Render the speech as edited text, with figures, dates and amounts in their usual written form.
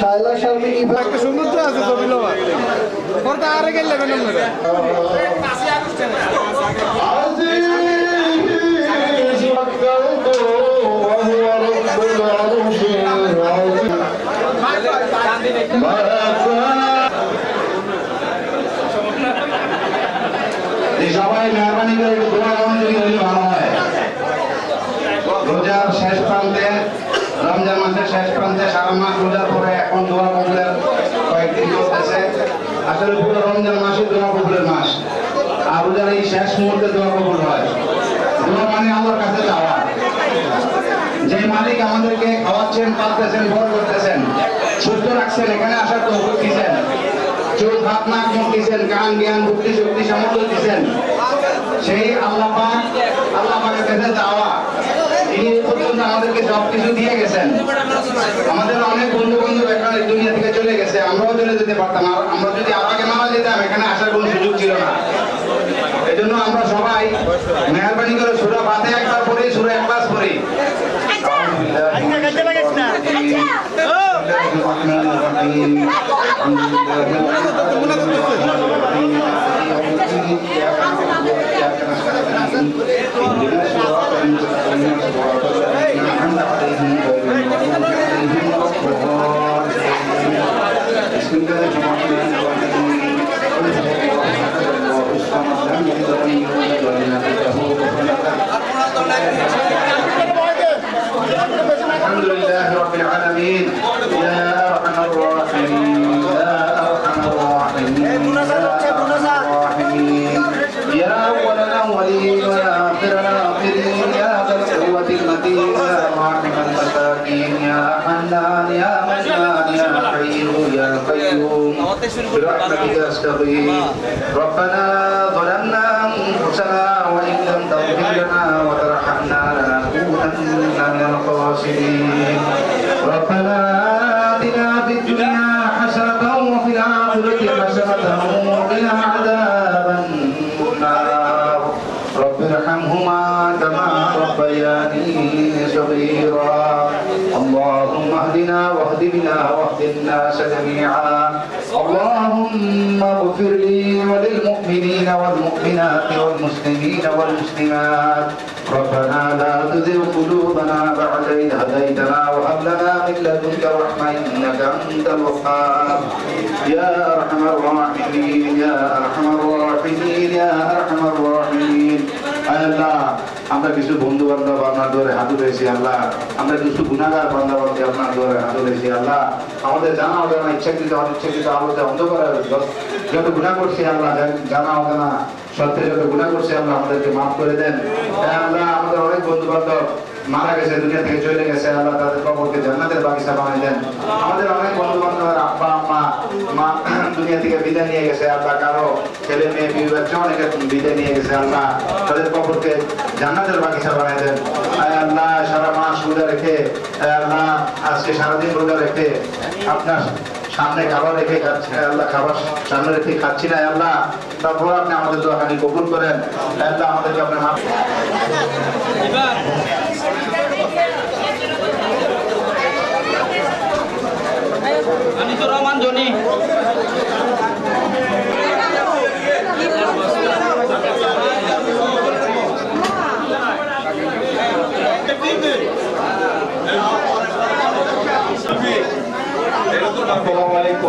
শায়লা শারমিন ইভা একটা সৌন্দর্য আছে ছবি লোয়া পরে আরে গেলে কেন সবাই মেহরবানি করে একটু দোয়া মনোযোগী হলে ভালো হয়। রোজার শেষ প্রান্তে, রমজান মাসের শেষ প্রান্তে, সারা মাস রোজার পরে এখন দোয়া কবুলের কয়েকদিন চলতেছে। আসলে পুরো রমজান মাসে দোয়া কবুলের মাস, আর রোজার এই শেষ মুহূর্তে দোয়া কবুল হয়। দোয়া মানে আল্লাহর কাছে চাওয়া। যে মালিক আমাদেরকে খাওয়াচ্ছেন, পালতেছেন, বড় করতেছেন, সুস্থ রাখছেন, এখানে আসার তৌফিক দিয়েছেন, চোখ হাত নাক মুখ দিয়েছেন, কান জ্ঞান বুদ্ধি শক্তি সামর্থ্য দিয়েছেন, সেই আল্লাহ পাকের কাছে যাওয়া। তিনি পর্যন্ত আমাদেরকে সবকিছু দিয়ে গেছেন। আমাদের অনেক বন্ধু বান্ধব এখানে দুনিয়া থেকে চলে গেছে, আমরাও চলে যেতে পারতাম। আর আমরা যদি আগে মারা যেতাম, এখানে আসার কোনো সুযোগ ছিল না। এই জন্য আমরা সবাই মেহরবানি করে সূরা ফাতিহা একবার পড়ি, সূরা ইখলাস পড়ি। الحمد لله رب العالمين يا أرحم الراحمين يا أرحم الراحمين يا أول الأولين ويا آخر الآخرين يا ذا القوة المتين يا راحم المساكين يا حنان يا منان يا حي يا قيوم برحمتك أستغيث ربنا ظلمنا أنفسنا وإن لم تغفر لنا وترحمنا لنكونن من الخاسرين ربنا آتنا في الدنيا حسنة وفي الآخرة حسنة وقنا عذاب النار رب ارحمهما كما ربياني صغيرا اللهم اهدنا واهد بنا واهد الناس جميعا اللهم اغفر لي وللمؤمنين والمؤمنات والمسلمين والمسلمات ربنا لا تزغ قلوبنا بعد إذ هديتنا وهب لنا من لدنك رحمة إنك أنت الوهاب يا أرحم الراحمين يا أرحم الراحمين يا أرحم الراحمين আল্লাহ আমরা কিছু বন্ধু বান্ধব আপনার দরে হাত উঠেছি আল্লাহ, আমরা কিছু গুনাহগার বান্দা বান্দি আপনার দরে হাত উঠেছি আল্লাহ। আমাদের জানা হবে না, ইচ্ছাকৃত অনিচ্ছাকৃত আলোতে অন্ধকারে যত গুনাহ করছি আল্লাহ, জানা হবে না সত্যি যত গুনাহ করছি আল্লাহ আমাদেরকে মাফ করে দেন। আল্লাহ আমাদের অনেক বন্ধু বান্ধব মারা গেছে, দুনিয়া থেকে চলে গেছে আল্লাহ, তাদের কবরকে জান্নাতের বাগিচা বানিয়ে দেন। আমাদের অনেক বন্ধু বান্ধবের আব্বা আম্মা মা দুনিয়া থেকে বিদায় নিয়ে গেছে আল্লাহ, কারো ছেলে মেয়ে বিয়ে বাচ্চা অনেকে বিদায় নিয়ে গেছে আল্লাহ, তাদের কবরকে জান্নাতের বাগিচা বানিয়ে দেন। আল্লাহ সারা মাস রোজা রেখে আল্লাহ আজকে সারাদিন রোজা রেখে আপনার সামনে খাবার রেখে খাচ্ছি আল্লাহ, খাবার সামনে রেখে খাচ্ছি না আল্লাহ, তারপর আপনি আমাদের দোয়াখানি কবুল করেন আল্লাহ, আমাদেরকে আপনার মাফ আমি তো রহমান জনি Thank you.